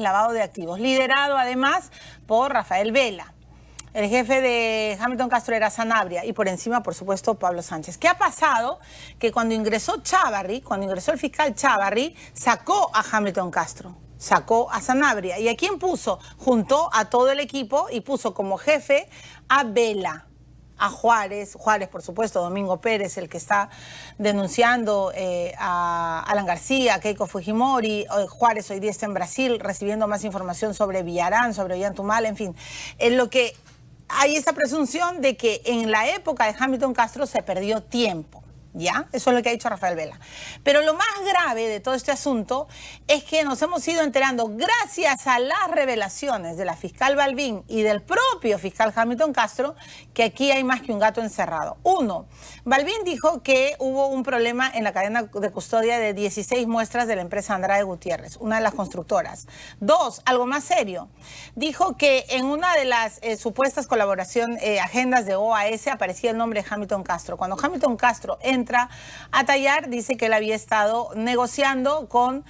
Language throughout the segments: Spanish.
lavado de activos, liderado además por Rafael Vela. El jefe de Hamilton Castro era Sanabria y por encima, por supuesto, Pablo Sánchez. ¿Qué ha pasado? Que cuando ingresó el fiscal Chávarri, sacó a Hamilton Castro, sacó a Sanabria. ¿Y a quién puso? Juntó a todo el equipo y puso como jefe a Vela, a Juárez, por supuesto, Domingo Pérez, el que está denunciando a Alan García, a Keiko Fujimori. Juárez hoy día está en Brasil recibiendo más información sobre Villarán, sobre Ollantumala, en fin. En lo que hay esa presunción de que en la época de Hamilton Castro se perdió tiempo. ¿Ya? Eso es lo que ha dicho Rafael Vela. Pero lo más grave de todo este asunto es que nos hemos ido enterando, gracias a las revelaciones de la fiscal Balbín y del propio fiscal Hamilton Castro, que aquí hay más que un gato encerrado. Uno, Balbín dijo que hubo un problema en la cadena de custodia de 16 muestras de la empresa Andrade Gutiérrez, una de las constructoras. Dos, algo más serio, dijo que en una de las supuestas agendas de OAS aparecía el nombre de Hamilton Castro. Cuando Hamilton Castro entra a tallar, dice que él había estado negociando con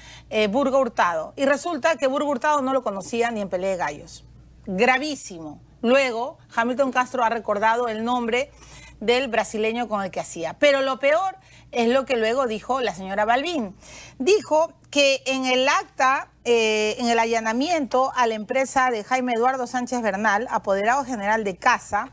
Burgo Hurtado. Y resulta que Burgo Hurtado no lo conocía ni en pelea de gallos. Gravísimo. Luego, Hamilton Castro ha recordado el nombre del brasileño con el que hacía. Pero lo peor es lo que luego dijo la señora Balbín. Dijo que en el acta, en el allanamiento a la empresa de Jaime Eduardo Sánchez Bernal, apoderado general de Casa,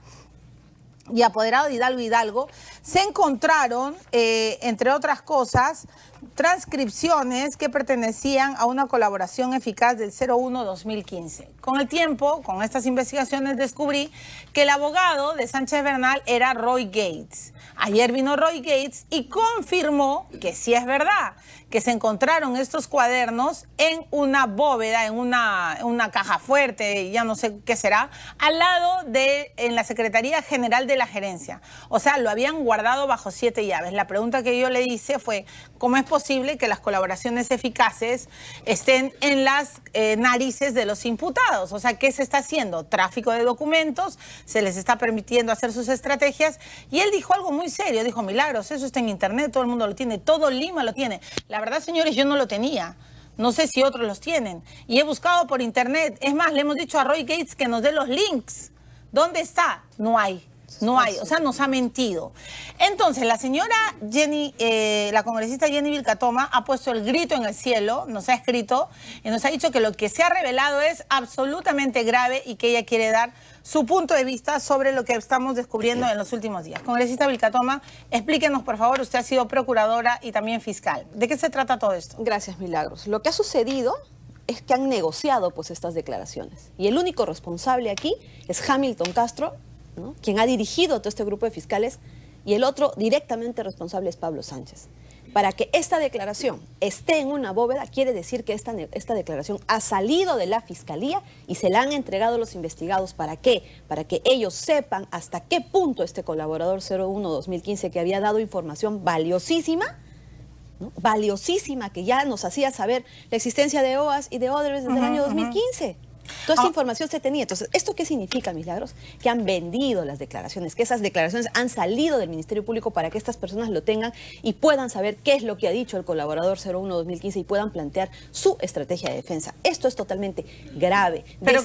y apoderado de Hidalgo, se encontraron, entre otras cosas, transcripciones que pertenecían a una colaboración eficaz del 01-2015. Con el tiempo, con estas investigaciones, descubrí que el abogado de Sánchez Bernal era Roy Gates. Ayer vino Roy Gates y confirmó que sí es verdad, que se encontraron estos cuadernos en una bóveda, en una caja fuerte, ya no sé qué será, al lado en la Secretaría General de la Gerencia. O sea, lo habían guardado bajo 7 llaves. La pregunta que yo le hice fue, ¿cómo es posible que las colaboraciones eficaces estén en las narices de los imputados? O sea, ¿qué se está haciendo? Tráfico de documentos, se les está permitiendo hacer sus estrategias. Y él dijo algo muy serio, dijo, Milagros, eso está en internet, todo el mundo lo tiene, todo Lima lo tiene. La verdad, señores, yo no lo tenía. No sé si otros los tienen. Y he buscado por internet. Es más, le hemos dicho a Roy Gates que nos dé los links. ¿Dónde está? No hay. No hay, o sea, nos ha mentido. Entonces, la señora Jenny, la congresista Jenny Vilcatoma, ha puesto el grito en el cielo, nos ha escrito y nos ha dicho que lo que se ha revelado es absolutamente grave y que ella quiere dar su punto de vista sobre lo que estamos descubriendo en los últimos días. Congresista Vilcatoma, explíquenos, por favor, usted ha sido procuradora y también fiscal. ¿De qué se trata todo esto? Gracias, Milagros. Lo que ha sucedido es que han negociado pues estas declaraciones y el único responsable aquí es Hamilton Castro, ¿no?, quien ha dirigido todo este grupo de fiscales, y el otro directamente responsable es Pablo Sánchez. Para que esta declaración esté en una bóveda, quiere decir que esta declaración ha salido de la Fiscalía y se la han entregado a los investigados. ¿Para qué? Para que ellos sepan hasta qué punto este colaborador 01-2015, que había dado información valiosísima, ¿no?, valiosísima, que ya nos hacía saber la existencia de OAS y de Odebrecht desde el año 2015. Toda esta información se tenía. Entonces, ¿esto qué significa, Milagros? Que han vendido las declaraciones, que esas declaraciones han salido del Ministerio Público para que estas personas lo tengan y puedan saber qué es lo que ha dicho el colaborador 01-2015 y puedan plantear su estrategia de defensa. Esto es totalmente grave. Pero,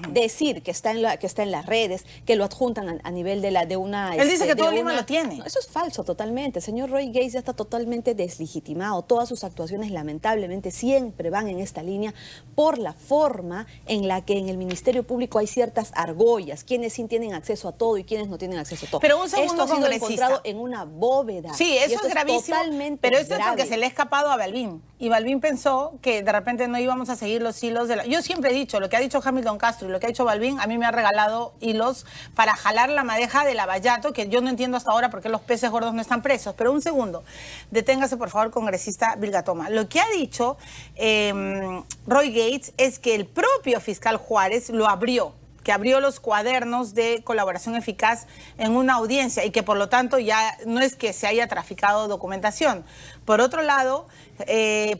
decir que está en las redes, que lo adjuntan a nivel de una... Él dice que todo Lima lo tiene. No, eso es falso totalmente. El señor Roy Gates ya está totalmente deslegitimado. Todas sus actuaciones, lamentablemente, siempre van en esta línea por la forma en la que en el Ministerio Público hay ciertas argollas, quienes sí tienen acceso a todo y quienes no tienen acceso a todo. Pero un segundo, esto ha sido encontrado en una bóveda. Sí, eso es gravísimo, pero eso es porque se le ha escapado a Balbín. Y Balbín pensó que de repente no íbamos a seguir los hilos de la... Yo siempre he dicho, lo que ha dicho Hamilton Castro y lo que ha dicho Balbín, a mí me ha regalado hilos para jalar la madeja de Lavallato, que yo no entiendo hasta ahora por qué los peces gordos no están presos. Pero un segundo, deténgase por favor, congresista Vilcatoma. Lo que ha dicho Roy Gates es que el propio fiscal Juárez lo abrió, que abrió los cuadernos de colaboración eficaz en una audiencia y que por lo tanto ya no es que se haya traficado documentación. Por otro lado,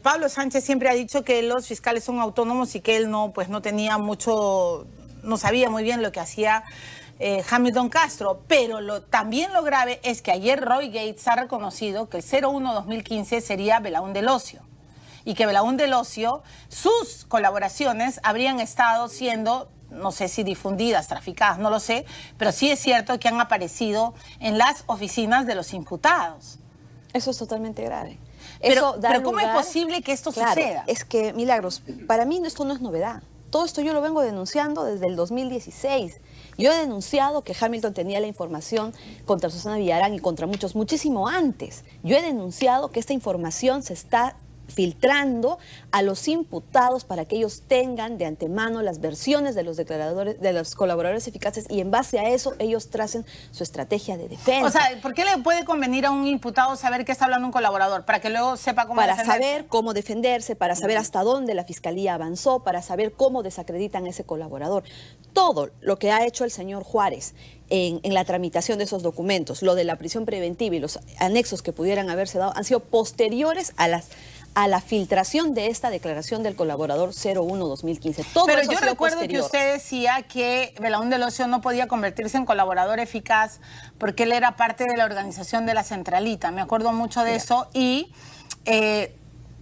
Pablo Sánchez siempre ha dicho que los fiscales son autónomos y que él no tenía mucho, no sabía muy bien lo que hacía Hamilton Castro, pero también lo grave es que ayer Roy Gates ha reconocido que el 01-2015 sería Belaúnde Locio. y que Belaúnde Locio, sus colaboraciones habrían estado siendo, no sé si difundidas, traficadas, no lo sé, pero sí es cierto que han aparecido en las oficinas de los imputados. Eso es totalmente grave. Pero, Eso da pero ¿cómo lugar... es posible que esto Claro, suceda? es que, Milagros, para mí esto no es novedad. Todo esto yo lo vengo denunciando desde el 2016. Yo he denunciado que Hamilton tenía la información contra Susana Villarán y contra muchos, muchísimo antes. Yo he denunciado que esta información se está filtrando a los imputados para que ellos tengan de antemano las versiones de los declaradores, de los colaboradores eficaces, y en base a eso ellos tracen su estrategia de defensa. O sea, ¿por qué le puede convenir a un imputado saber qué está hablando un colaborador? Para que luego sepa cómo para defenderse. saber cómo defenderse, para saber hasta dónde la fiscalía avanzó, para saber cómo desacreditan a ese colaborador. Todo lo que ha hecho el señor Juárez en la tramitación de esos documentos, lo de la prisión preventiva y los anexos que pudieran haberse dado, han sido posteriores a la filtración de esta declaración del colaborador 01-2015. Todo Pero eso yo ha sido recuerdo posterior. que usted decía que Belaúnde Locio no podía convertirse en colaborador eficaz porque él era parte de la organización de la Centralita. Me acuerdo mucho de eso y...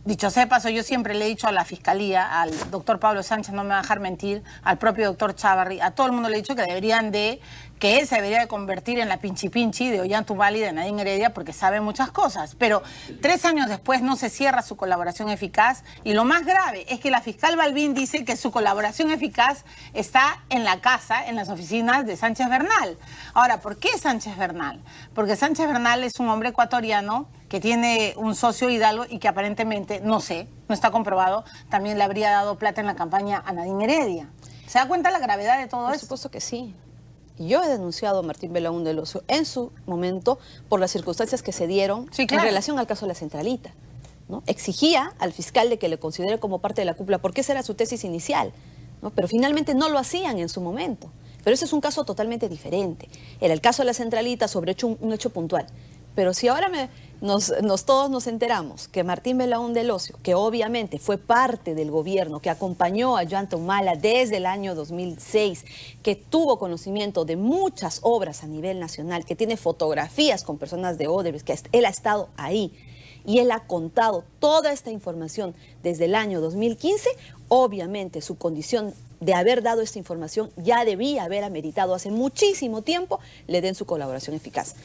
dicho sea de paso, yo siempre le he dicho a la Fiscalía, al doctor Pablo Sánchez, no me va a dejar mentir, al propio doctor Chávarri, a todo el mundo le he dicho que él se debería de convertir en la pinchi pinchi de Ollantaytamala y de Nadine Heredia porque sabe muchas cosas. Pero 3 años después no se cierra su colaboración eficaz y lo más grave es que la fiscal Balbín dice que su colaboración eficaz está en la casa, en las oficinas de Sánchez Bernal. Ahora, ¿por qué Sánchez Bernal? Porque Sánchez Bernal es un hombre ecuatoriano que tiene un socio hidalgo y que aparentemente, no sé, no está comprobado, también le habría dado plata en la campaña a Nadine Heredia. ¿Se da cuenta la gravedad de todo Por eso? supuesto que sí. Yo he denunciado a Martín Belaúnde Locio en su momento por las circunstancias que se dieron Sí, claro. en relación al caso de la Centralita, ¿no? Exigía al fiscal de que le considere como parte de la cúpula, porque esa era su tesis inicial, ¿no? Pero finalmente no lo hacían en su momento. Pero ese es un caso totalmente diferente. Era el caso de la Centralita sobre un hecho puntual. Pero si ahora todos nos enteramos que Martín Belaúnde Locio, que obviamente fue parte del gobierno, que acompañó a Ollantaytamala desde el año 2006, que tuvo conocimiento de muchas obras a nivel nacional, que tiene fotografías con personas de Odebrecht, que él ha estado ahí, y él ha contado toda esta información desde el año 2015, obviamente su condición de haber dado esta información ya debía haber ameritado hace muchísimo tiempo le den su colaboración eficaz.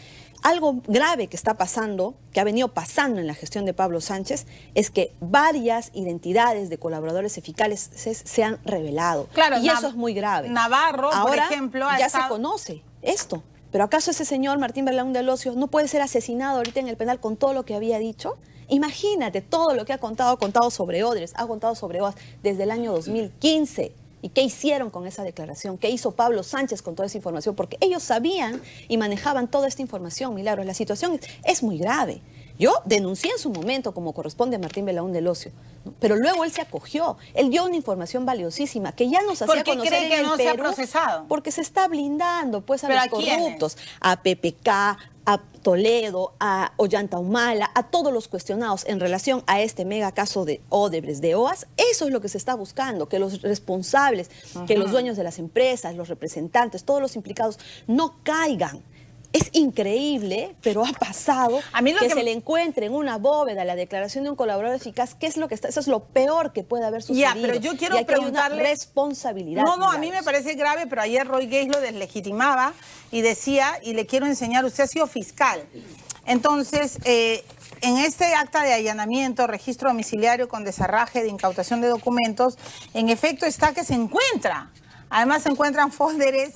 Algo grave que está pasando, que ha venido pasando en la gestión de Pablo Sánchez, es que varias identidades de colaboradores eficaces se han revelado. Claro, y eso es muy grave. Navarro, ahora, por ejemplo, ya se conoce esto. Pero ¿acaso ese señor Martín Belaúnde Locio no puede ser asesinado ahorita en el penal con todo lo que había dicho? Imagínate todo lo que ha contado sobre Odebrecht, ha contado sobre OAS desde el año 2015. ¿Y qué hicieron con esa declaración? ¿Qué hizo Pablo Sánchez con toda esa información? Porque ellos sabían y manejaban toda esta información, Milagros. La situación es muy grave. Yo denuncié en su momento, como corresponde a Martín Belaúnde Locio, ¿no? Pero luego él se acogió. Él dio una información valiosísima que ya nos hacía ¿Por qué conocer cree que en el no se ha Perú, procesado? porque se está blindando pues a ¿Pero los a quiénes? corruptos, a PPK, a Toledo, a Ollantaytamala, a todos los cuestionados en relación a este mega caso de Odebrecht, de OAS. Eso es lo que se está buscando, que los responsables, que los dueños de las empresas, los representantes, todos los implicados no caigan. Es increíble, pero ha pasado A mí lo que que se le encuentre en una bóveda la declaración de un colaborador eficaz. ¿Qué es lo que está? Eso es lo peor que puede haber sucedido. Ya, pero yo quiero y aquí preguntarle... hay una responsabilidad. No, a mí Milagros. me parece grave, pero ayer Roy Gage lo deslegitimaba y decía, y le quiero enseñar, usted ha sido fiscal. Entonces, en este acta de allanamiento, registro domiciliario con desarraje de incautación de documentos, en efecto está que se encuentra. Además se encuentran folders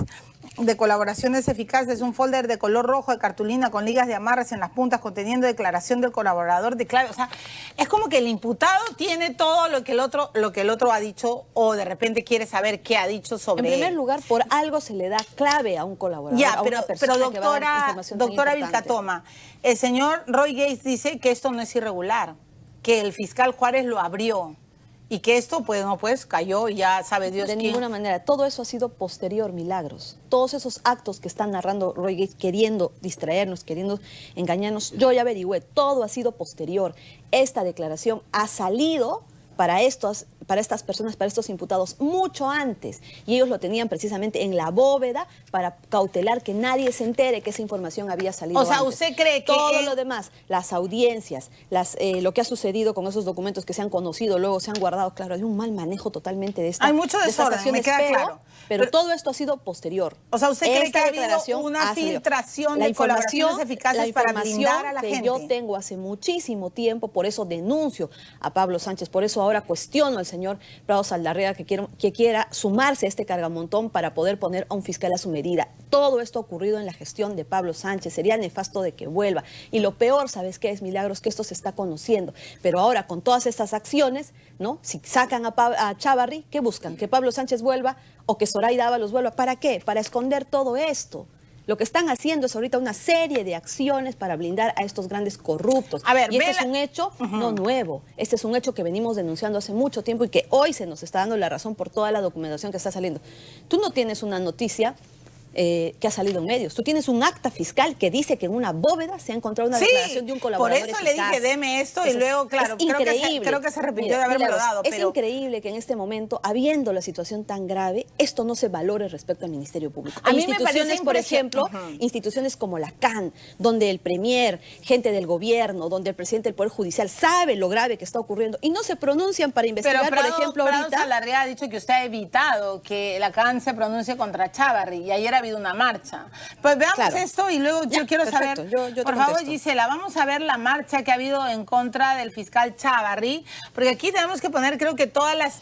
de colaboraciones eficaces, un folder de color rojo de cartulina con ligas de amarres en las puntas conteniendo declaración del colaborador de clave. O sea, es como que el imputado tiene todo lo que el otro ha dicho o de repente quiere saber qué ha dicho sobre En primer él. lugar, por algo se le da clave a un colaborador, Ya, a pero una persona que va a dar información tan doctora importante. Vilcatoma, el señor Roy Gage dice que esto no es irregular, que el fiscal Juárez lo abrió y que esto pues cayó y ya sabe Dios De quién. ninguna manera. Todo eso ha sido posterior, Milagros. Todos esos actos que están narrando Roy Gage queriendo distraernos, queriendo engañarnos, yo ya averigüé, todo ha sido posterior. Esta declaración ha salido para estas personas, para estos imputados, mucho antes. Y ellos lo tenían precisamente en la bóveda para cautelar que nadie se entere que esa información había salido O sea, antes. ¿usted cree que todo lo demás, las audiencias, lo que ha sucedido con esos documentos que se han conocido, luego se han guardado, claro, hay un mal manejo totalmente de estas Hay mucho desorden, me queda claro. Pero todo esto ha sido posterior. O sea, ¿usted cree que ha habido declaración una ha salido. filtración La de información colaboraciones eficaces para blindar a la que gente? yo tengo hace muchísimo tiempo, por eso denuncio a Pablo Sánchez, por eso ahora cuestiono al señor Prado Saldarriaga que quiera sumarse a este cargamontón para poder poner a un fiscal a su medida. Todo esto ha ocurrido en la gestión de Pablo Sánchez, sería nefasto de que vuelva. Y lo peor, ¿sabes qué es, Milagros? Que esto se está conociendo. Pero ahora, con todas estas acciones, ¿no? Si sacan a Chávarri, ¿qué buscan? ¿Que Pablo Sánchez vuelva o que Zoraida Ábalos vuelva? ¿Para qué? Para esconder todo esto. Lo que están haciendo es ahorita una serie de acciones para blindar a estos grandes corruptos. A ver, y este es un hecho no nuevo. Este es un hecho que venimos denunciando hace mucho tiempo y que hoy se nos está dando la razón por toda la documentación que está saliendo. Tú no tienes una noticia que ha salido en medios. Tú tienes un acta fiscal que dice que en una bóveda se ha encontrado una declaración de un colaborador por eso eficaz. le dije, deme esto, y luego, claro, creo que se arrepintió de haberme dado. Es increíble que en este momento, habiendo la situación tan grave, esto no se valore respecto al Ministerio Público. A mí instituciones, me parece por ejemplo, instituciones como la CAN, donde el premier, gente del gobierno, donde el presidente del Poder Judicial sabe lo grave que está ocurriendo y no se pronuncian para investigar, Pero por ejemplo, Prado ahorita... Saldarriaga ha dicho que usted ha evitado que la CAN se pronuncie contra Chávarri y ayer ha habido una marcha. Pues veamos esto y luego yo quiero perfecto. saber, yo por favor, Gisela, vamos a ver la marcha que ha habido en contra del fiscal Chávarri, porque aquí tenemos que poner, creo que todas las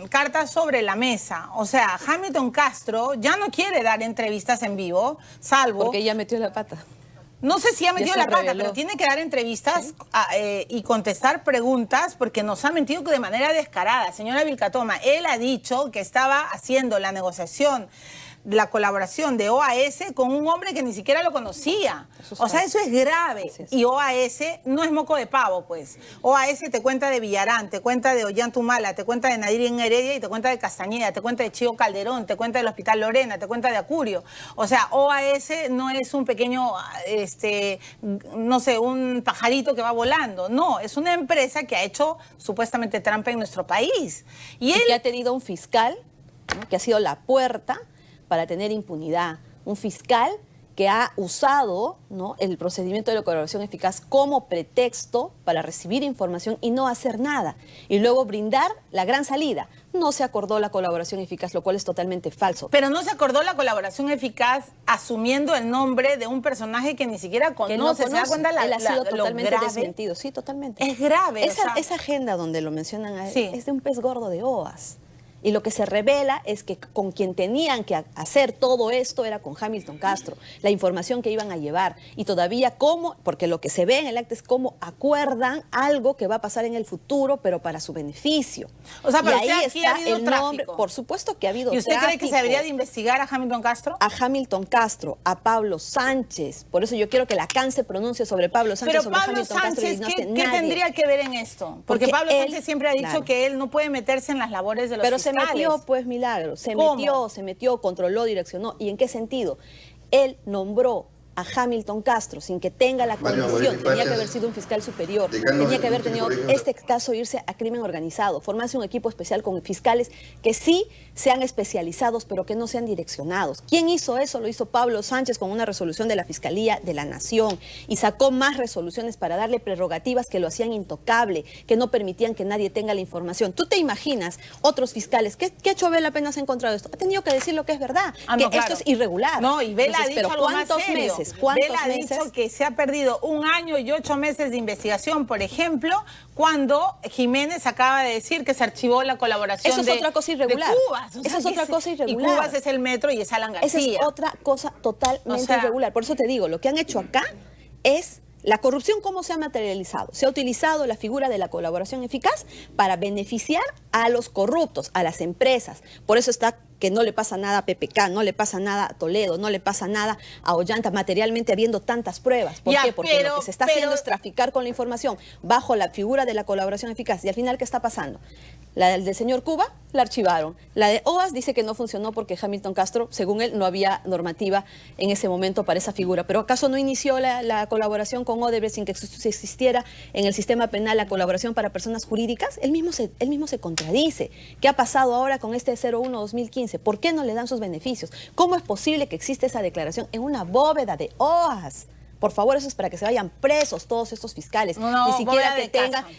cartas sobre la mesa. O sea, Hamilton Castro ya no quiere dar entrevistas en vivo, salvo... Porque ella metió la pata. No sé si ha metido la pata, reveló. pero tiene que dar entrevistas y contestar preguntas porque nos ha mentido de manera descarada. Señora Vilcatoma, él ha dicho que estaba haciendo la negociación, la colaboración de OAS con un hombre que ni siquiera lo conocía. O sea, eso es grave. Y OAS no es moco de pavo, pues. OAS te cuenta de Villarán, te cuenta de Ollantumala, te cuenta de Nadirin Heredia y te cuenta de Castañeda, te cuenta de Chío Calderón, te cuenta del Hospital Lorena, te cuenta de Acurio. O sea, OAS no es un pequeño, no sé, un pajarito que va volando. No, es una empresa que ha hecho supuestamente trampa en nuestro país. Y él... que ha tenido un fiscal, ¿no?, que ha sido la puerta para tener impunidad. Un fiscal que ha usado, ¿no?, el procedimiento de la colaboración eficaz como pretexto para recibir información y no hacer nada. Y luego brindar la gran salida. No se acordó la colaboración eficaz, lo cual es totalmente falso. Pero no se acordó la colaboración eficaz asumiendo el nombre de un personaje que ni siquiera conoce. Que no ¿Se da cuenta Él ha sido totalmente grave? desmentido. Sí, totalmente. Es grave. Esa agenda donde lo mencionan a él, sí, es de un pez gordo de OAS. Y lo que se revela es que con quien tenían que hacer todo esto era con Hamilton Castro, la información que iban a llevar. Y todavía cómo, porque lo que se ve en el acta es cómo acuerdan algo que va a pasar en el futuro, pero para su beneficio. O sea, pero y ahí aquí ha habido el tráfico. nombre, por supuesto que ha habido ¿Y usted tráfico. cree que se debería de investigar a Hamilton Castro? A Hamilton Castro, a Pablo Sánchez. Por eso yo quiero que la CAN se pronuncie sobre Pablo Sánchez, pero sobre Pablo Hamilton Castro. Sánchez, ¿qué tendría que ver en esto? Porque Pablo Sánchez siempre ha dicho que él no puede meterse en las labores de los fiscales. Pero se metió, pues, Milagro. Se metió, controló, direccionó. ¿Y en qué sentido? Él nombró a Hamilton Castro sin que tenga la condición, tenía que haber sido un fiscal superior, tenía que haber tenido este caso irse a crimen organizado, formarse un equipo especial con fiscales que sí sean especializados pero que no sean direccionados. ¿Quién hizo eso? Lo hizo Pablo Sánchez con una resolución de la Fiscalía de la Nación y sacó más resoluciones para darle prerrogativas que lo hacían intocable, que no permitían que nadie tenga la información. ¿Tú te imaginas otros fiscales? ¿Qué ha hecho Vela apenas ha encontrado esto? Ha tenido que decir lo que es verdad, que esto es irregular. No, y Vela ha dicho algo más serio. ¿Cuántos Vela meses? ha dicho que se ha perdido 1 año y 8 meses de investigación, por ejemplo, cuando Jiménez acaba de decir que se archivó la colaboración Eso es otra cosa irregular. de Cubas. Eso es otra cosa irregular. Y Cubas es el metro y es Alan García. Esa es otra cosa totalmente irregular. Por eso te digo, lo que han hecho acá es... La corrupción, ¿cómo se ha materializado? Se ha utilizado la figura de la colaboración eficaz para beneficiar a los corruptos, a las empresas. Por eso está que no le pasa nada a PPK, no le pasa nada a Toledo, no le pasa nada a Ollanta, materialmente habiendo tantas pruebas. ¿Por qué? Porque lo que se está haciendo es traficar con la información bajo la figura de la colaboración eficaz. Y al final, ¿qué está pasando? La del señor Cuba la archivaron. La de OAS dice que no funcionó porque Hamilton Castro, según él, no había normativa en ese momento para esa figura. ¿Pero acaso no inició la colaboración con Odebrecht sin que existiera en el sistema penal la colaboración para personas jurídicas? Él mismo se contradice. ¿Qué ha pasado ahora con este 01-2015? ¿Por qué no le dan sus beneficios? ¿Cómo es posible que exista esa declaración en una bóveda de OAS? Por favor, eso es para que se vayan presos todos estos fiscales. No,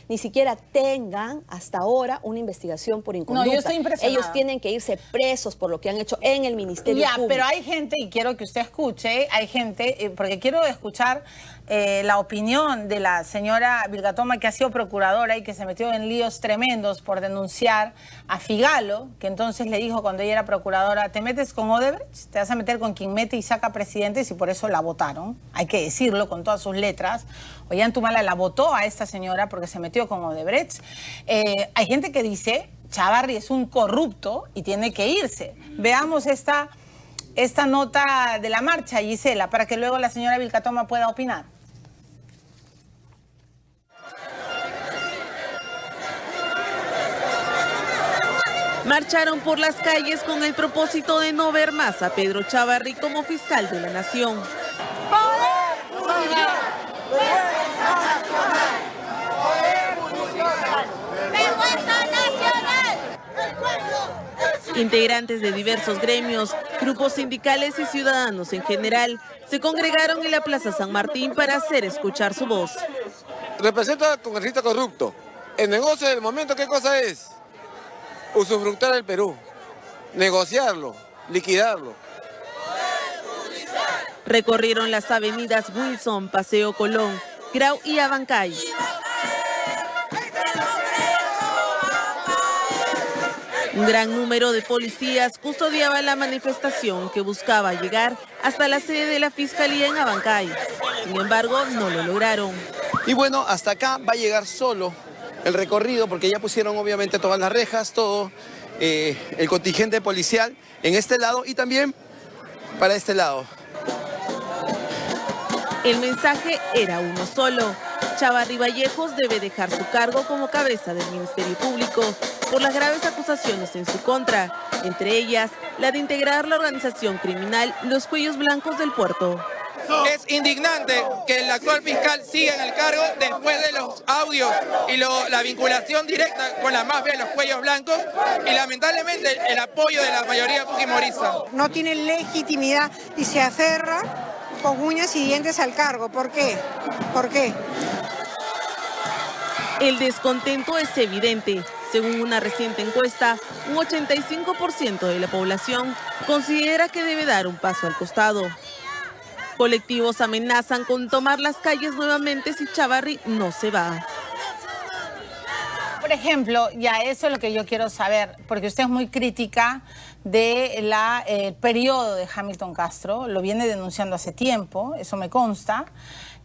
ni siquiera tengan hasta ahora una investigación por inconducta. No, yo estoy impresionada. Ellos tienen que irse presos por lo que han hecho en el Ministerio Público. Pero hay gente, y quiero que usted escuche, hay gente, porque quiero escuchar la opinión de la señora Vilcatoma, que ha sido procuradora y que se metió en líos tremendos por denunciar a Figalo, que entonces le dijo cuando ella era procuradora: te metes con Odebrecht, te vas a meter con quien mete y saca presidentes, y por eso la votaron. Hay que decirlo con todas sus letras. Ollantumala la votó a esta señora porque se metió con Odebrecht. Hay gente que dice: Chávarri es un corrupto y tiene que irse. Veamos esta nota de la marcha, Gisela, para que luego la señora Vilcatoma pueda opinar. Marcharon por las calles con el propósito de no ver más a Pedro Chávarri como fiscal de la nación. Integrantes de diversos gremios, grupos sindicales y ciudadanos en general se congregaron en la Plaza San Martín para hacer escuchar su voz. Represento al congresista corrupto. El negocio del momento, ¿qué cosa es? Usufructar el Perú, negociarlo, liquidarlo. Recorrieron las avenidas Wilson, Paseo Colón, Grau y Abancay. Un gran número de policías custodiaba la manifestación que buscaba llegar hasta la sede de la Fiscalía en Abancay. Sin embargo, no lo lograron. Y bueno, hasta acá va a llegar solo el recorrido, porque ya pusieron obviamente todas las rejas, todo el contingente policial en este lado y también para este lado. El mensaje era uno solo: Chávarri Vallejos debe dejar su cargo como cabeza del Ministerio Público por las graves acusaciones en su contra, entre ellas la de integrar la organización criminal Los Cuellos Blancos del Puerto. Es indignante que el actual fiscal siga en el cargo después de los audios y la vinculación directa con la mafia de los cuellos blancos y lamentablemente el apoyo de la mayoría fujimorista. No tiene legitimidad y se aferra con uñas y dientes al cargo. ¿Por qué? ¿Por qué? El descontento es evidente. Según una reciente encuesta, un 85% de la población considera que debe dar un paso al costado. Colectivos amenazan con tomar las calles nuevamente si Chávarri no se va. Por ejemplo, ya eso es lo que yo quiero saber, porque usted es muy crítica de periodo de Hamilton Castro, lo viene denunciando hace tiempo, eso me consta,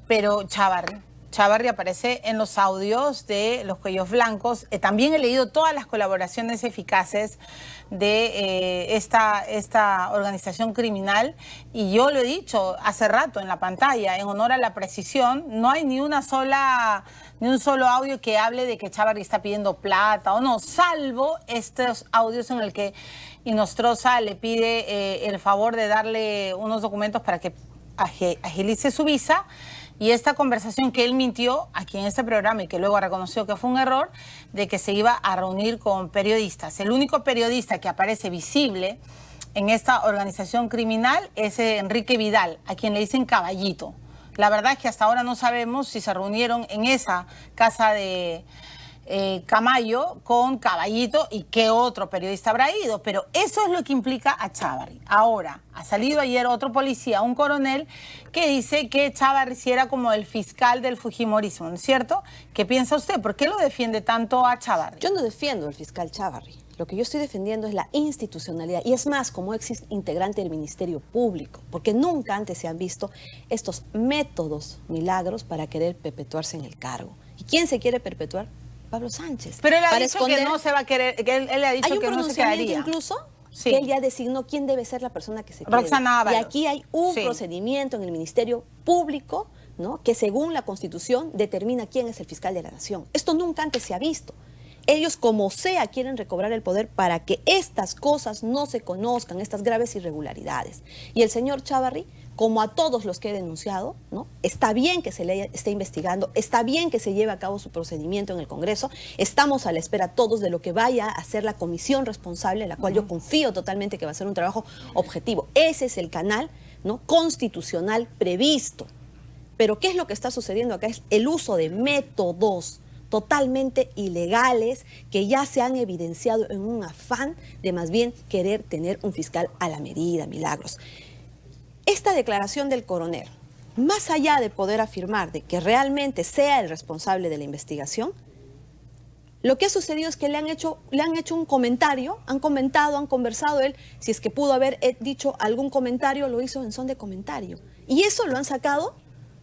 pero Chávarri aparece en los audios de Los Cuellos Blancos. También he leído todas las colaboraciones eficaces de esta organización criminal, y yo lo he dicho hace rato en la pantalla, en honor a la precisión, no hay ni un solo audio que hable de que Chávarri está pidiendo plata o no, salvo estos audios en el que Inostroza le pide el favor de darle unos documentos para que agilice su visa. Y esta conversación que él mintió aquí en este programa y que luego reconoció que fue un error, de que se iba a reunir con periodistas. El único periodista que aparece visible en esta organización criminal es Enrique Vidal, a quien le dicen Caballito. La verdad es que hasta ahora no sabemos si se reunieron en esa casa de Camayo con Caballito y qué otro periodista habrá ido, pero eso es lo que implica a Chávarri. Ahora, ha salido ayer otro policía, un coronel, que dice que Chávarri sí era como el fiscal del fujimorismo, ¿no es cierto? ¿Qué piensa usted? ¿Por qué lo defiende tanto a Chávarri? Yo no defiendo al fiscal Chávarri. Lo que yo estoy defendiendo es la institucionalidad, y es más, como ex integrante del Ministerio Público, porque nunca antes se han visto estos métodos milagros para querer perpetuarse en el cargo. ¿Y quién se quiere perpetuar? Pablo Sánchez. Pero él ha dicho que no se va a querer, que él ha dicho que no se quedaría. Hay un pronunciamiento incluso sí, que él ya designó quién debe ser la persona que se quede. Roxana Ábalos. Y aquí hay un sí, procedimiento en el Ministerio Público, ¿no?, que según la Constitución determina quién es el fiscal de la nación. Esto nunca antes se ha visto. Ellos como sea quieren recobrar el poder para que estas cosas no se conozcan, estas graves irregularidades. Y el señor Chávarri, como a todos los que he denunciado, ¿no? Está bien que se le esté investigando, está bien que se lleve a cabo su procedimiento en el Congreso, estamos a la espera todos de lo que vaya a hacer la comisión responsable, en la cual yo confío totalmente que va a ser un trabajo objetivo. Ese es el canal, ¿no?, constitucional previsto. Pero ¿qué es lo que está sucediendo acá? Es el uso de métodos totalmente ilegales que ya se han evidenciado en un afán de más bien querer tener un fiscal a la medida, Milagros. Esta declaración del coronel, más allá de poder afirmar de que realmente sea el responsable de la investigación, lo que ha sucedido es que le han hecho un comentario, han comentado, han conversado. Él, si es que pudo haber dicho algún comentario, lo hizo en son de comentario. Y eso lo han sacado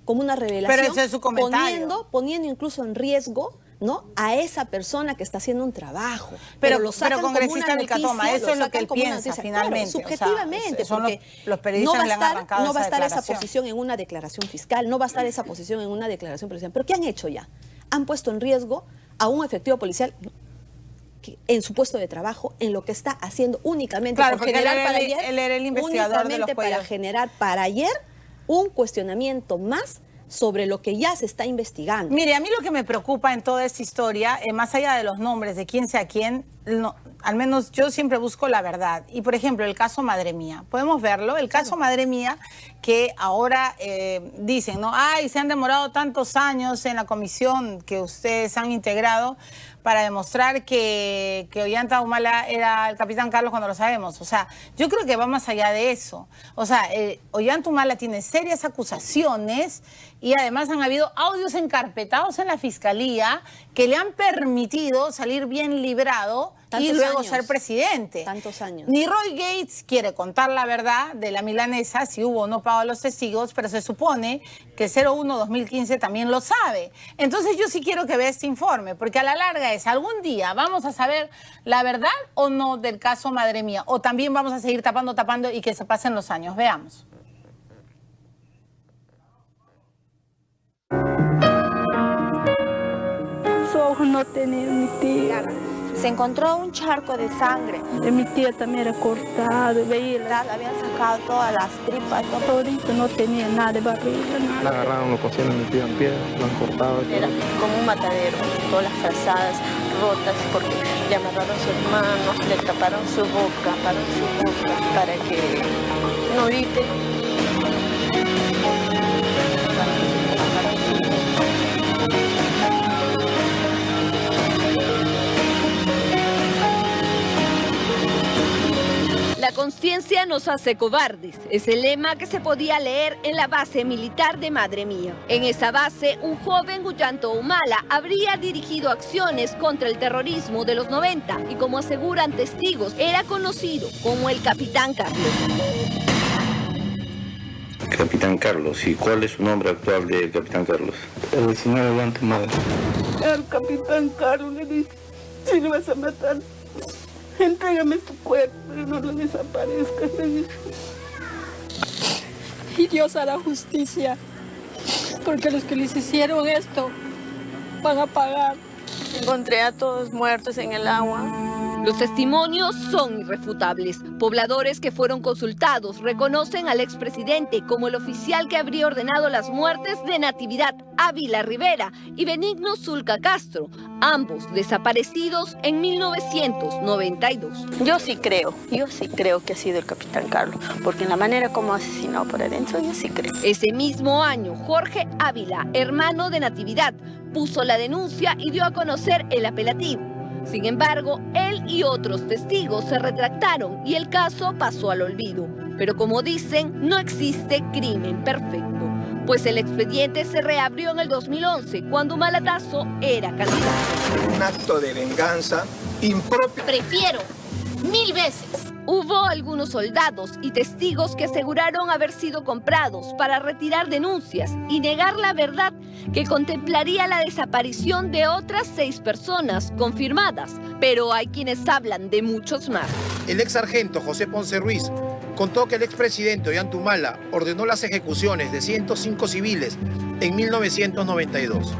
como una revelación, pero ese es su comentario, poniendo incluso en riesgo, ¿no?, a esa persona que está haciendo un trabajo. Pero lo sacan congresista como una Nicatoma, noticia, eso es lo que él sacan como una piensa noticia. finalmente. Claro, subjetivamente, son porque los periodistas que le han arrancado no va a estar esa declaración. posición en una declaración fiscal, no va a estar esa posición en una declaración policial. ¿Pero qué han hecho ya? Han puesto en riesgo a un efectivo policial en su puesto de trabajo, en lo que está haciendo únicamente claro, por generar para ayer, él era el investigador de los para generar para ayer un cuestionamiento más sobre lo que ya se está investigando. Mire, a mí lo que me preocupa en toda esta historia, más allá de los nombres de quién sea quién, no, al menos yo siempre busco la verdad. Y por ejemplo, el caso Madre Mía, podemos verlo, el caso Madre Mía, que ahora dicen, ¿no? Ay, se han demorado tantos años en la comisión que ustedes han integrado para demostrar que Ollanta Humala era el capitán Carlos cuando lo sabemos. O sea, yo creo que va más allá de eso. O sea, Ollanta Humala tiene serias acusaciones y además han habido audios encarpetados en la fiscalía que le han permitido salir bien librado y luego ser presidente. Tantos años. Ni Roy Gates quiere contar la verdad de la milanesa, si hubo o no pago a los testigos, pero se supone que 01-2015 también lo sabe. Entonces yo sí quiero que vea este informe, porque a la larga es, ¿algún día vamos a saber la verdad o no del caso Madre Mía? O también vamos a seguir tapando y que se pasen los años. Veamos. Sus ojos no tenía mi tía. Se encontró un charco de sangre. De mi tía también era cortado, veía. Le habían sacado todas las tripas. Ahorita no tenía nada de barriga, nada. La agarraron, lo cosieron, lo metían en piedra, lo han cortado. Era como un matadero, todas las frazadas rotas porque le amarraron sus manos, le taparon su boca para que no grite. La conciencia nos hace cobardes. Es el lema que se podía leer en la base militar de Madre Mía. En esa base, un joven Ollanta Humala habría dirigido acciones contra el terrorismo de los 90 y, como aseguran testigos, era conocido como el Capitán Carlos. Capitán Carlos, ¿y cuál es su nombre actual de Capitán Carlos? El 19 de Ollanta Humala. El Capitán Carlos le dice, si lo vas a matar, entrégame tu cuerpo, pero no lo desaparezcas, le dice. Y Dios hará justicia, porque los que les hicieron esto van a pagar. Encontré a todos muertos en el agua. Los testimonios son irrefutables. Pobladores que fueron consultados reconocen al expresidente como el oficial que habría ordenado las muertes de Natividad Ávila Rivera y Benigno Zulca Castro, ambos desaparecidos en 1992. Yo sí creo que ha sido el Capitán Carlos, porque en la manera como asesinó por adentro, yo sí creo. Ese mismo año, Jorge Ávila, hermano de Natividad, puso la denuncia y dio a conocer el apelativo. Sin embargo, él y otros testigos se retractaron y el caso pasó al olvido. Pero como dicen, no existe crimen perfecto, pues el expediente se reabrió en el 2011, cuando Humala Tazo era candidato. Un acto de venganza impropio. Prefiero 1000 veces. Hubo algunos soldados y testigos que aseguraron haber sido comprados para retirar denuncias y negar la verdad que contemplaría la desaparición de otras 6 personas confirmadas, pero hay quienes hablan de muchos más. El ex sargento José Ponce Ruiz contó que el expresidente Ollanta Humala ordenó las ejecuciones de 105 civiles en 1992.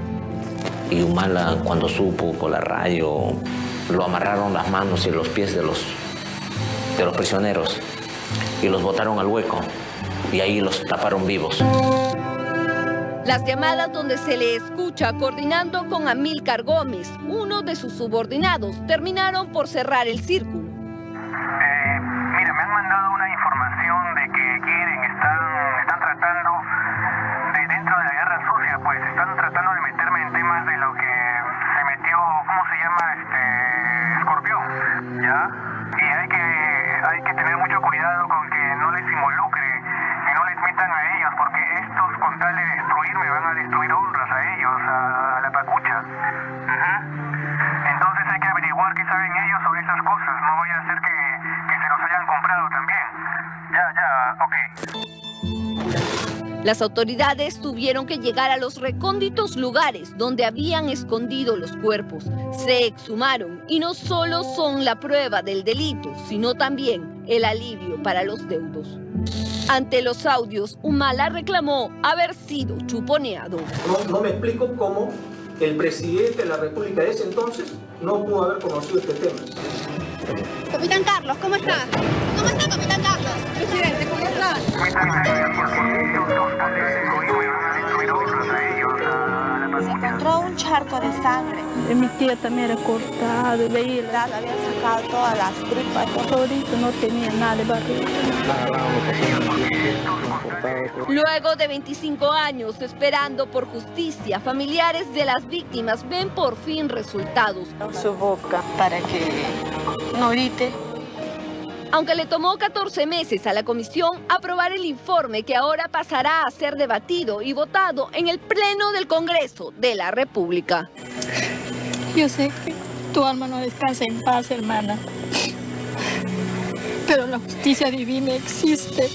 Y Humala, cuando supo por la radio, lo amarraron las manos y los pies de los prisioneros y los botaron al hueco y ahí los taparon vivos. Las llamadas donde se le escucha coordinando con Amílcar Gómez, uno de sus subordinados, terminaron por cerrar el círculo. Mira, me han mandado una información de que están tratando de dentro de la guerra sucia, pues están tratando de meterme en temas de lo que se metió, ¿cómo se llama? Escorpión, ¿ya? Y hay que tener mucho cuidado con que no les involucre, que no les metan a ellos, porque estos con tal de destruirme van a destruir honras a ellos, a la pacucha. Entonces hay que averiguar qué saben ellos sobre esas cosas, no vaya a ser que se los hayan comprado también. Ok. Las autoridades tuvieron que llegar a los recónditos lugares donde habían escondido los cuerpos. Se exhumaron y no solo son la prueba del delito, sino también el alivio para los deudos. Ante los audios, Humala reclamó haber sido chuponeado. No me explico cómo el presidente de la República de ese entonces no pudo haber conocido este tema. Capitán Carlos, ¿cómo está? ¿Cómo está, Capitán Carlos? Presidente, ¿cómo está? Se encontró un charco de sangre. Mi tía también era cortada, veía, Había sacado todas las tripas. ahorita no tenía nada de barriga. Luego de 25 años esperando por justicia, familiares de las víctimas ven por fin resultados. Su boca para que no grite. Aunque le tomó 14 meses a la comisión aprobar el informe que ahora pasará a ser debatido y votado en el Pleno del Congreso de la República. Yo sé que tu alma no descansa en paz, hermana. Pero la justicia divina existe.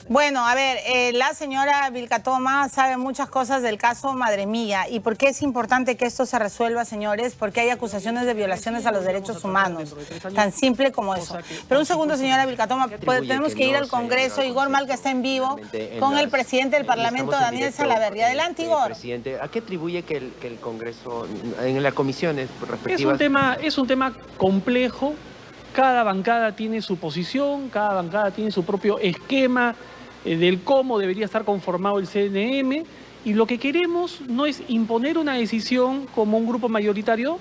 Bueno, a ver, la señora Vilcatoma sabe muchas cosas del caso Madre Mía. ¿Y por qué es importante que esto se resuelva, señores? Porque hay acusaciones de violaciones a los derechos humanos. Tan simple como eso. Pero un segundo, señora Vilcatoma, tenemos que ir al Congreso. Igor Malca está en vivo con el presidente del Parlamento, Daniel Salaverry. Adelante, Igor. Presidente, ¿a qué atribuye que el Congreso, en las comisiones respectivas? Es un tema complejo. Cada bancada tiene su posición, cada bancada tiene su propio esquema del cómo debería estar conformado el CNM, y lo que queremos no es imponer una decisión como un grupo mayoritario,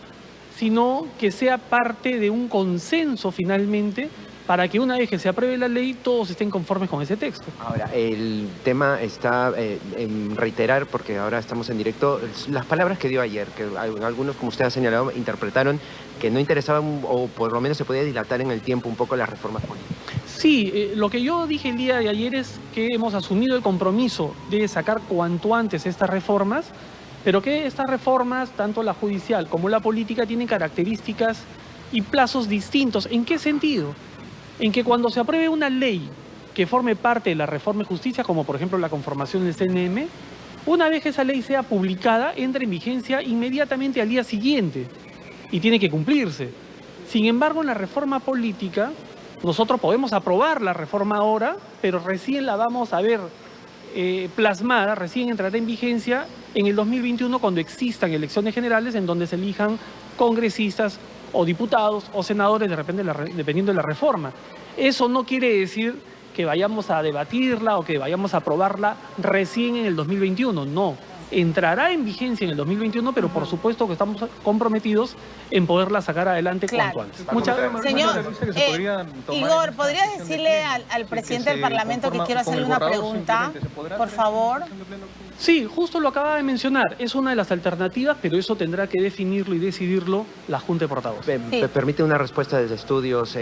sino que sea parte de un consenso finalmente, para que una vez que se apruebe la ley todos estén conformes con ese texto. Ahora, el tema está en reiterar, porque ahora estamos en directo, las palabras que dio ayer, que algunos, como usted ha señalado, interpretaron que no interesaban, o por lo menos se podía dilatar en el tiempo un poco las reformas políticas. Sí, lo que yo dije el día de ayer es que hemos asumido el compromiso de sacar cuanto antes estas reformas, pero que estas reformas, tanto la judicial como la política, tienen características y plazos distintos. ¿En qué sentido? En que cuando se apruebe una ley que forme parte de la reforma de justicia, como por ejemplo la conformación del CNM, una vez que esa ley sea publicada, entra en vigencia inmediatamente al día siguiente y tiene que cumplirse. Sin embargo, en la reforma política, nosotros podemos aprobar la reforma ahora, pero recién la vamos a ver plasmada, recién entrará en vigencia en el 2021, cuando existan elecciones generales en donde se elijan congresistas o diputados o senadores, dependiendo de la reforma. Eso no quiere decir que vayamos a debatirla o que vayamos a aprobarla recién en el 2021, no. Entrará en vigencia en el 2021, pero por supuesto que estamos comprometidos en poderla sacar adelante cuanto antes. Señor, Igor, ¿podría decirle al presidente del Parlamento que quiero hacerle una pregunta, por favor? Sí, justo lo acaba de mencionar. Es una de las alternativas, pero eso tendrá que definirlo y decidirlo la Junta de Portavoces. ¿Me permite una respuesta desde estudios,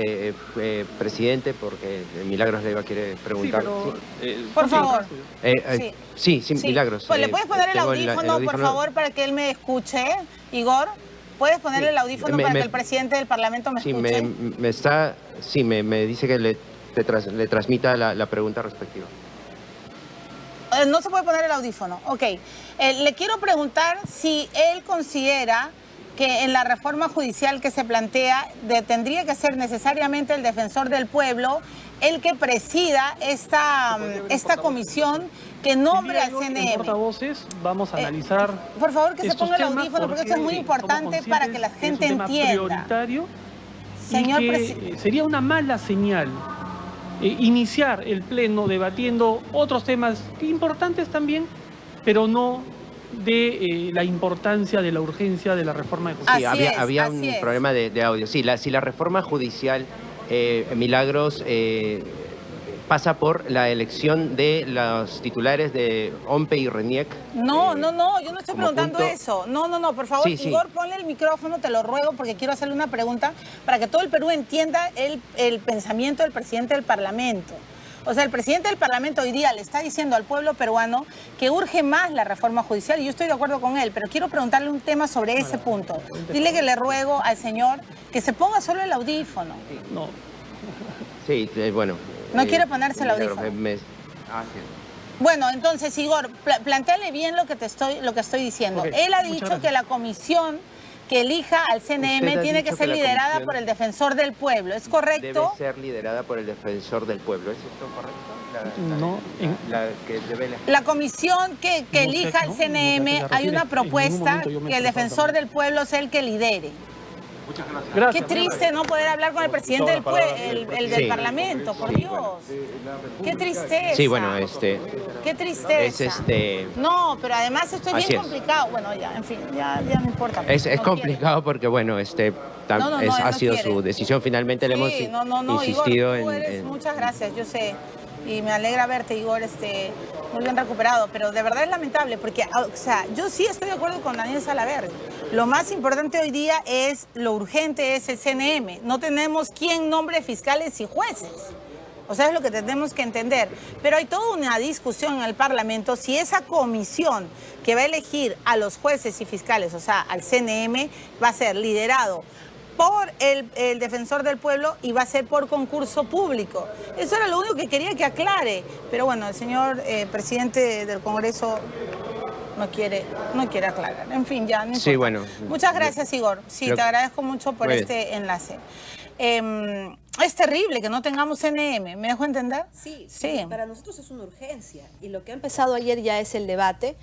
presidente? Porque Milagros Leiva quiere preguntar. Por favor. Sí, Milagros. Pues, ¿le puedes poner el audífono, por favor, para que él me escuche? Igor, ¿puedes ponerle el audífono para que el presidente del Parlamento me escuche? Me dice que le transmita la pregunta respectiva. No se puede poner el audífono. Ok. Le quiero preguntar si él considera que en la reforma judicial que se plantea tendría que ser necesariamente el defensor del pueblo el que presida esta comisión que nombre al CNM. Portavoces, vamos a analizar. Por favor, que se ponga el temas audífono porque esto es muy importante para que la gente es un tema entienda. Prioritario Señor y que sería una mala señal iniciar el pleno debatiendo otros temas importantes también, pero no de la importancia de la urgencia de la reforma de justicia. Sí, había un problema de audio. Sí, si la reforma judicial, Milagros, pasa por la elección de los titulares de OMPE y RENIEC. No, yo no estoy preguntando eso. No, por favor, Sí. Igor, ponle el micrófono, te lo ruego, porque quiero hacerle una pregunta para que todo el Perú entienda el pensamiento del presidente del Parlamento. O sea, el presidente del Parlamento hoy día le está diciendo al pueblo peruano que urge más la reforma judicial y yo estoy de acuerdo con él, pero quiero preguntarle un tema sobre ese punto. Dile que le ruego al señor que se ponga solo el audífono. No. Sí, bueno. No quiere ponerse el audífono. Sí. Bueno, entonces, Igor, plantéale bien lo que estoy diciendo. Okay, Él ha muchas dicho gracias. que la comisión que elija al CNM Usted ha tiene que dicho ser que la liderada comisión por el defensor del pueblo. ¿Es correcto? Debe ser liderada por el defensor del pueblo. ¿Es esto correcto? No. La que debe La comisión que elija al CNM, hay una propuesta que el defensor del pueblo sea el que lidere. Muchas Qué triste no poder hablar con el presidente del del Sí. Parlamento, por Sí, Dios. bueno. Qué tristeza. Sí, bueno, Qué tristeza. No, pero además esto es Así bien es. complicado. Bueno, ya, en fin, ya no importa. Es No complicado porque, bueno, No, él ha no sido quiere. su decisión. Finalmente le hemos Sí, insistido Igor, tú eres, en... muchas gracias, yo sé. Y me alegra verte, Igor, muy bien recuperado. Pero de verdad es lamentable, porque, o sea, yo sí estoy de acuerdo con Daniel Salaverry. Lo más importante hoy día es, lo urgente es el CNM. No tenemos quién nombre fiscales y jueces. O sea, es lo que tenemos que entender. Pero hay toda una discusión en el Parlamento si esa comisión que va a elegir a los jueces y fiscales, o sea, al CNM, va a ser liderado por el defensor del pueblo y va a ser por concurso público. Eso era lo único que quería que aclare. Pero bueno, el señor presidente del Congreso no quiere aclarar. En fin, ya. No Sí, importa. bueno. Muchas gracias, Igor. Sí, te agradezco mucho por Muy este enlace. Es terrible que no tengamos CNM, ¿me dejo entender? Sí, para nosotros es una urgencia. Y lo que ha empezado ayer ya es el debate,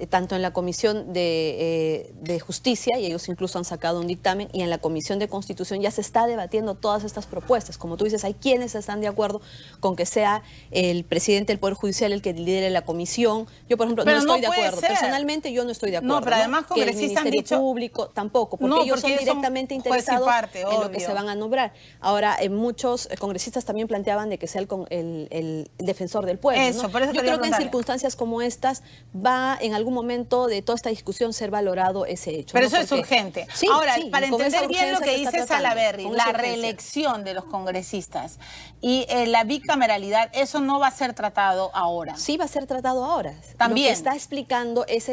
tanto en la Comisión de Justicia, y ellos incluso han sacado un dictamen, y en la Comisión de Constitución ya se está debatiendo todas estas propuestas. Como tú dices, hay quienes están de acuerdo con que sea el presidente del Poder Judicial el que lidere la comisión. Yo, por ejemplo, Pero no estoy no de puede acuerdo. ser. Personalmente yo no estoy de acuerdo. No, pero además que el congresistas han Ministerio dicho... Público tampoco, porque No, ellos porque son ellos son directamente juez y interesados parte, en lo que obvio. se van a nombrar. Ahora, muchos congresistas también planteaban de que sea el defensor del pueblo. Eso, ¿no? por eso Yo quería creo que en preguntarle. circunstancias como estas va en algún momento de toda esta discusión ser valorado ese hecho. Pero ¿no? eso es Porque- urgente. Sí, Ahora, sí, para y con esa entender bien lo que urgencia se está dice tratando, Salaverry, con la esa urgencia. reelección de los congresistas y la bicameralidad, eso no va a ser tratado ahora. Sí va a ser tratado ahora. También. Lo que está explicando es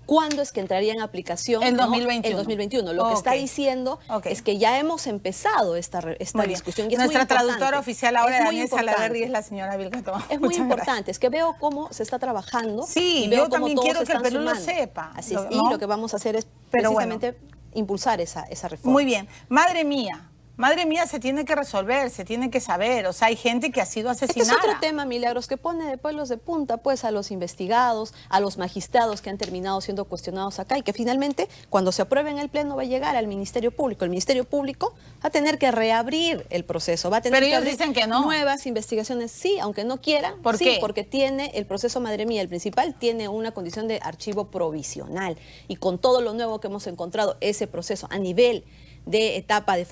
cuándo es que entraría en aplicación. En ¿no? 2021. En 2021. Lo que está Ok. diciendo es que ya hemos empezado esta Muy bien. discusión. Y es Nuestra muy importante. traductora oficial ahora, Es muy Daniel importante. Salaverry, es la señora Vilca Tomás. Es muy Muchas importante, es que veo cómo se está trabajando. Sí, y veo yo cómo también todos quiero que el están Perú lo sumando. sepa, Así es, ¿no? y lo que vamos a hacer es Pero precisamente impulsar esa reforma. Muy bien. Madre mía, se tiene que resolver, se tiene que saber. O sea, hay gente que ha sido Este asesinada. es otro tema, Milagros, que pone de pelos de punta pues a los investigados, a los magistrados que han terminado siendo cuestionados acá y que finalmente, cuando se apruebe en el Pleno, va a llegar al Ministerio Público. El Ministerio Público va a tener que reabrir el proceso, va a tener Pero que ellos abrir dicen que no. nuevas investigaciones. Sí, aunque no quieran. ¿Por sí, qué? porque tiene el proceso, madre mía, el principal tiene una condición de archivo provisional. Y con todo lo nuevo que hemos encontrado, ese proceso a nivel de etapa de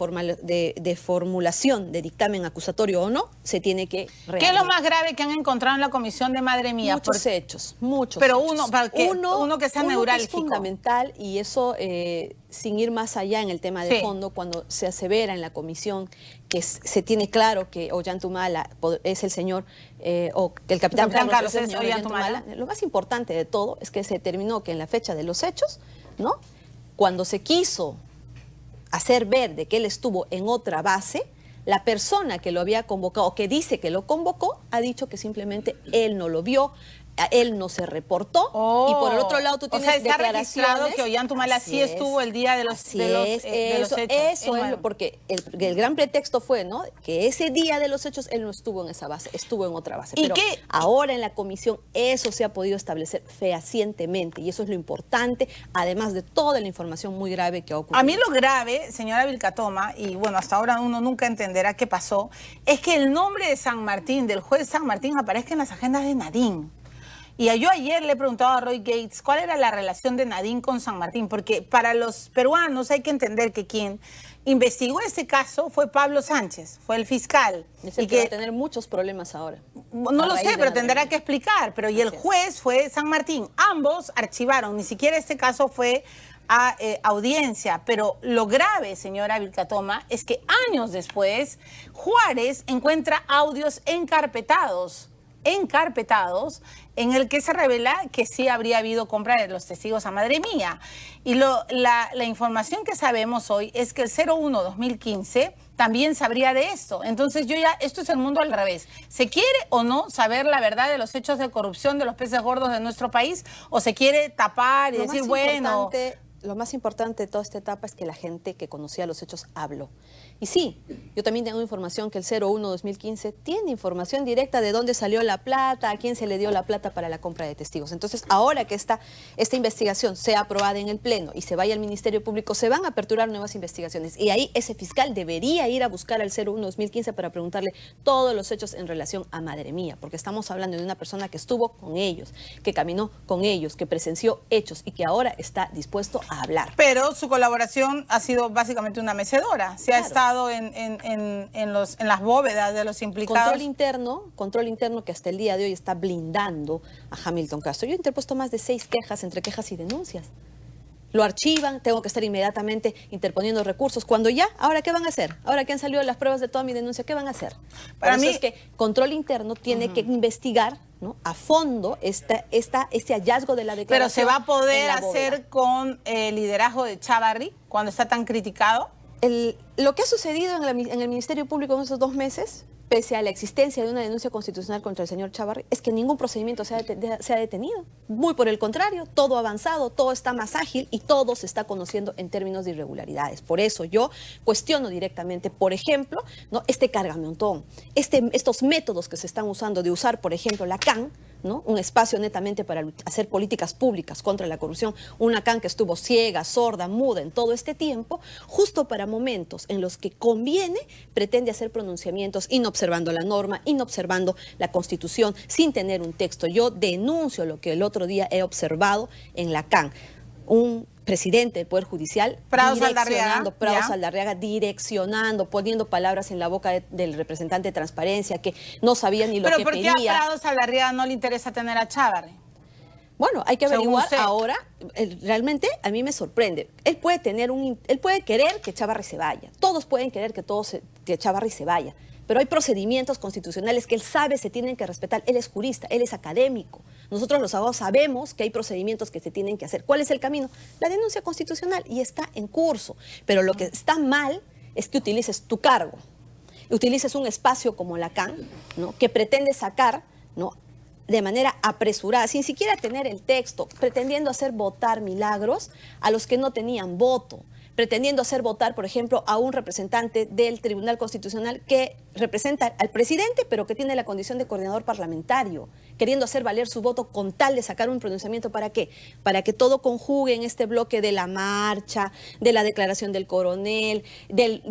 formulación de dictamen acusatorio o no, se tiene que reabrir. ¿Qué es lo más grave que han encontrado en la comisión de Madre Mía? Muchos hechos. Pero hechos. uno que sea uno neurálgico. Que es fundamental, y eso sin ir más allá en el tema de Sí. fondo, cuando se asevera en la comisión que se tiene claro que Ollantumala es el señor, o que el capitán Carlos es el señor Ollantumala, lo más importante de todo es que se determinó que en la fecha de los hechos, ¿no? Cuando se quiso hacer ver de que él estuvo en otra base, la persona que lo había convocado, o que dice que lo convocó, ha dicho que simplemente él no lo vio. a él no se reportó. Y por el otro lado tú tienes está registrado que Ollanthumala sí estuvo el día de los hechos. Eso es porque el gran pretexto fue, ¿no?, que ese día de los hechos él no estuvo en esa base, estuvo en otra base. Pero ahora en la comisión eso se ha podido establecer fehacientemente y eso es lo importante, además de toda la información muy grave que ha ocurrido. A mí lo grave, señora Vilcatoma, y bueno, hasta ahora uno nunca entenderá qué pasó, es que el nombre de San Martín, del juez San Martín, aparezca en las agendas de Nadine. Y yo ayer le he preguntado a Roy Gates cuál era la relación de Nadine con San Martín, porque para los peruanos hay que entender que quien investigó ese caso fue Pablo Sánchez, fue el fiscal. Es el que va a tener muchos problemas ahora. No lo sé, pero tendrá que explicar. Pero y el juez fue San Martín. Ambos archivaron, ni siquiera este caso fue a audiencia. Pero lo grave, señora Vilcatoma, es que años después Juárez encuentra audios encarpetados en el que se revela que sí habría habido compra de los testigos a madre mía. Y la información que sabemos hoy es que el 01-2015 también sabría de esto. Entonces esto es el mundo al revés. ¿Se quiere o no saber la verdad de los hechos de corrupción de los peces gordos de nuestro país? ¿O se quiere tapar y decir, bueno... Lo más importante de toda esta etapa es que la gente que conocía los hechos habló. Y sí, yo también tengo información que el 01-2015 tiene información directa de dónde salió la plata, a quién se le dio la plata para la compra de testigos. Entonces, ahora que esta investigación sea aprobada en el Pleno y se vaya al Ministerio Público, se van a aperturar nuevas investigaciones. Y ahí ese fiscal debería ir a buscar al 01-2015 para preguntarle todos los hechos en relación a madre mía, porque estamos hablando de una persona que estuvo con ellos, que caminó con ellos, que presenció hechos y que ahora está dispuesto a hablar. Pero su colaboración ha sido básicamente una mecedora. Se ha estado en las bóvedas de los implicados. Control interno que hasta el día de hoy está blindando a Hamilton Castro. Yo he interpuesto más de 6 quejas, entre quejas y denuncias. Lo archivan, tengo que estar inmediatamente interponiendo recursos. Cuando ¿ahora qué van a hacer? Ahora que han salido las pruebas de toda mi denuncia, ¿qué van a hacer? Para mí es que control interno tiene que investigar, ¿no?, a fondo este hallazgo de la declaración. Pero ¿se va a poder hacer con el liderazgo de Chávarri cuando está tan criticado? Lo que ha sucedido en el Ministerio Público en esos 2 meses, pese a la existencia de una denuncia constitucional contra el señor Chávarri, es que ningún procedimiento se ha detenido. Muy por el contrario, todo ha avanzado, todo está más ágil y todo se está conociendo en términos de irregularidades. Por eso yo cuestiono directamente, por ejemplo, ¿no?, este cargamontón, estos métodos que se están usando de usar, por ejemplo, la CAN, ¿no?, un espacio netamente para hacer políticas públicas contra la corrupción, una CAN que estuvo ciega, sorda, muda en todo este tiempo, justo para momentos en los que conviene, pretende hacer pronunciamientos inobservando la norma, inobservando la Constitución, sin tener un texto. Yo denuncio lo que el otro día he observado en la CAN. Un presidente del Poder Judicial, Prado Saldarriaga, direccionando, poniendo palabras en la boca del representante de Transparencia, que no sabía ni lo que pedía. ¿Pero por qué a Prado Saldarriaga no le interesa tener a Chávarri? Bueno, hay que averiguar ahora. Realmente a mí me sorprende. Él puede querer que Chávarri se vaya. Todos pueden querer que Chávarri se vaya. Pero hay procedimientos constitucionales que él sabe se tienen que respetar. Él es jurista, él es académico. Nosotros los abogados sabemos que hay procedimientos que se tienen que hacer. ¿Cuál es el camino? La denuncia constitucional, y está en curso. Pero lo que está mal es que utilices tu cargo, utilices un espacio como la CAN, ¿no?, que pretende sacar, ¿no?, de manera apresurada, sin siquiera tener el texto, pretendiendo hacer votar milagros a los que no tenían voto, pretendiendo hacer votar, por ejemplo, a un representante del Tribunal Constitucional que representa al presidente, pero que tiene la condición de coordinador parlamentario, queriendo hacer valer su voto con tal de sacar un pronunciamiento. ¿Para qué? Para que todo conjugue en este bloque de la marcha, de la declaración del coronel, de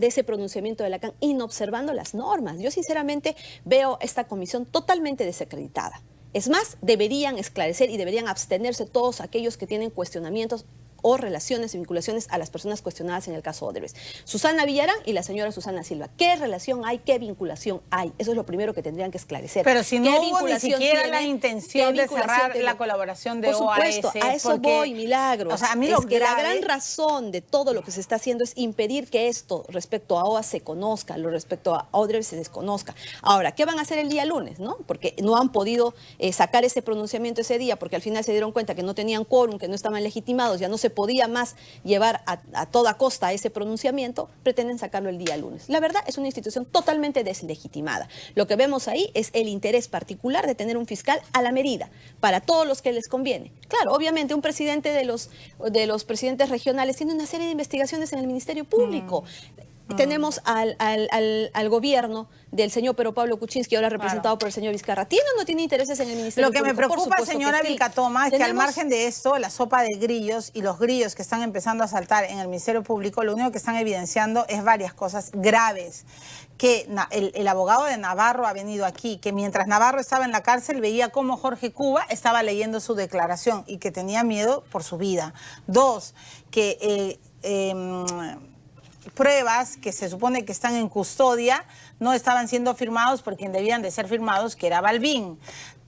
ese pronunciamiento de la CAN, inobservando las normas. Yo sinceramente veo esta comisión totalmente desacreditada. Es más, deberían esclarecer y deberían abstenerse todos aquellos que tienen cuestionamientos o relaciones y vinculaciones a las personas cuestionadas en el caso Odebrecht. Susana Villarán y la señora Susana Silva. ¿Qué relación hay? ¿Qué vinculación hay? Eso es lo primero que tendrían que esclarecer. Pero si no hubo ni siquiera la intención de cerrar la colaboración de OAS. Por supuesto, a eso voy, Milagros. O sea, a mí es que la gran razón de todo lo que se está haciendo es impedir que esto respecto a OAS se conozca, lo respecto a Odebrecht se desconozca. Ahora, ¿qué van a hacer el día lunes, no? Porque no han podido sacar ese pronunciamiento ese día, porque al final se dieron cuenta que no tenían quórum, que no estaban legitimados, ya no se se podía más llevar a toda costa ese pronunciamiento, pretenden sacarlo el día lunes. La verdad es una institución totalmente deslegitimada. Lo que vemos ahí es el interés particular de tener un fiscal a la medida, para todos los que les conviene. Claro, obviamente un presidente de los presidentes regionales tiene una serie de investigaciones en el Ministerio Público. Tenemos al gobierno del señor Pedro Pablo Kuczynski, ahora representado por el señor Vizcarra. ¿Tiene o no tiene intereses en el Ministerio Público? Lo que me preocupa, señora Vilcatoma, es que al margen de esto, la sopa de grillos y los grillos que están empezando a saltar en el Ministerio Público, lo único que están evidenciando es varias cosas graves. Que el abogado de Navarro ha venido aquí, que mientras Navarro estaba en la cárcel veía cómo Jorge Cuba estaba leyendo su declaración y que tenía miedo por su vida. 2, que pruebas que se supone que están en custodia no estaban siendo firmados por quien debían de ser firmados, que era Balbín.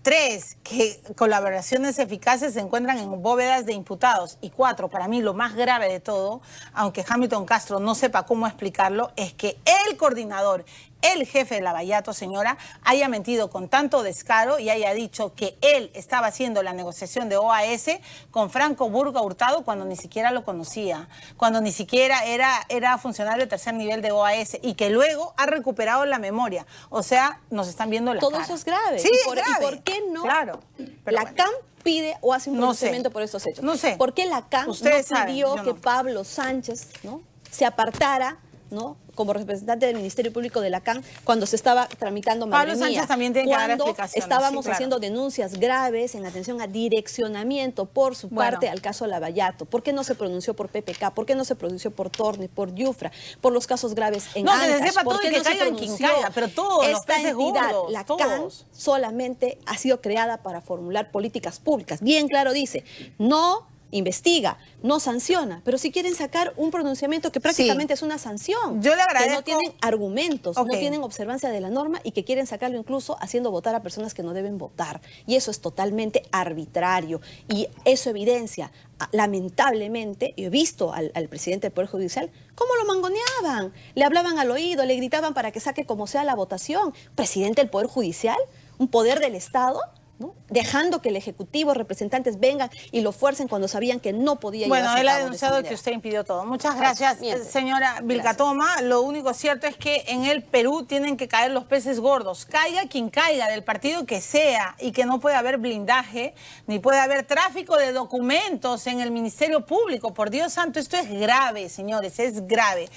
3, que colaboraciones eficaces se encuentran en bóvedas de imputados. Y 4, para mí lo más grave de todo, aunque Hamilton Castro no sepa cómo explicarlo, es que el coordinador, el jefe de Lavallato, señora, haya mentido con tanto descaro y haya dicho que él estaba haciendo la negociación de OAS con Franco Burga Hurtado cuando ni siquiera lo conocía, cuando ni siquiera era funcionario de tercer nivel de OAS y que luego ha recuperado la memoria. O sea, nos están viendo la cara. Todo eso es grave. Sí, es grave. ¿Y por qué no? Claro. La CAM pide o hace un pronunciamiento por estos hechos. No sé. ¿Por qué la CAM no pidió que Pablo Sánchez, ¿no?, se apartara, ¿no?, como representante del Ministerio Público de la CAN cuando se estaba tramitando Pablo Sánchez también tiene que dar explicaciones. Estábamos sí, claro, haciendo denuncias graves en atención a direccionamiento por su parte al caso Lavallato. ¿Por qué no se pronunció por PPK? ¿Por qué no se pronunció por Torne, por Yufra, por los casos graves en Ancash? Que se sepa todo y que caigan quien caiga, pero todos los peces gordos, la CAN solamente ha sido creada para formular políticas públicas. Bien claro dice, no investiga, no sanciona, pero si quieren sacar un pronunciamiento que prácticamente es una sanción, yo le agradezco, que no tienen argumentos, no tienen observancia de la norma y que quieren sacarlo incluso haciendo votar a personas que no deben votar. Y eso es totalmente arbitrario y eso evidencia, lamentablemente, yo he visto al presidente del Poder Judicial cómo lo mangoneaban, le hablaban al oído, le gritaban para que saque como sea la votación. Presidente del Poder Judicial, un poder del Estado, ¿no?, dejando que el Ejecutivo, representantes vengan y lo fuercen cuando sabían que no podía llevarse a cabo. Bueno, él ha denunciado que usted impidió todo. Muchas gracias, señora Vilcatoma. Lo único cierto es que en el Perú tienen que caer los peces gordos. Caiga quien caiga, del partido que sea, y que no puede haber blindaje, ni puede haber tráfico de documentos en el Ministerio Público. Por Dios santo, esto es grave, señores, es grave.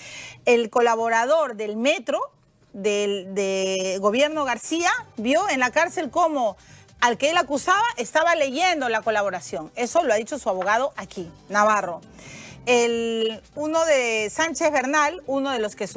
El colaborador del metro, de Gobierno García, vio en la cárcel cómo al que él acusaba estaba leyendo la colaboración. Eso lo ha dicho su abogado aquí, Navarro. Uno de Sánchez Bernal, uno de los que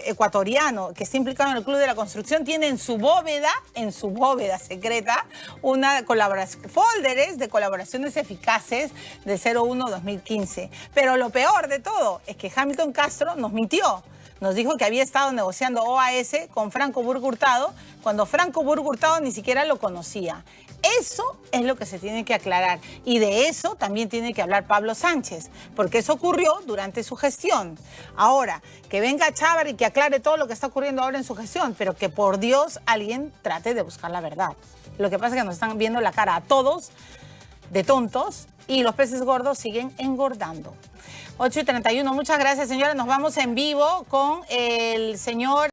ecuatoriano que está implicado en el Club de la Construcción, tiene en su bóveda secreta, una colaboración, folders de colaboraciones eficaces de 01-2015. Pero lo peor de todo es que Hamilton Castro nos mintió. Nos dijo que había estado negociando OAS con Franco Burga Hurtado cuando Franco Burga Hurtado ni siquiera lo conocía. Eso es lo que se tiene que aclarar. Y de eso también tiene que hablar Pablo Sánchez, porque eso ocurrió durante su gestión. Ahora, que venga Chávarri y que aclare todo lo que está ocurriendo ahora en su gestión, pero que por Dios alguien trate de buscar la verdad. Lo que pasa es que nos están viendo la cara a todos de tontos y los peces gordos siguen engordando. 8:31, muchas gracias, señora. Nos vamos en vivo con el señor...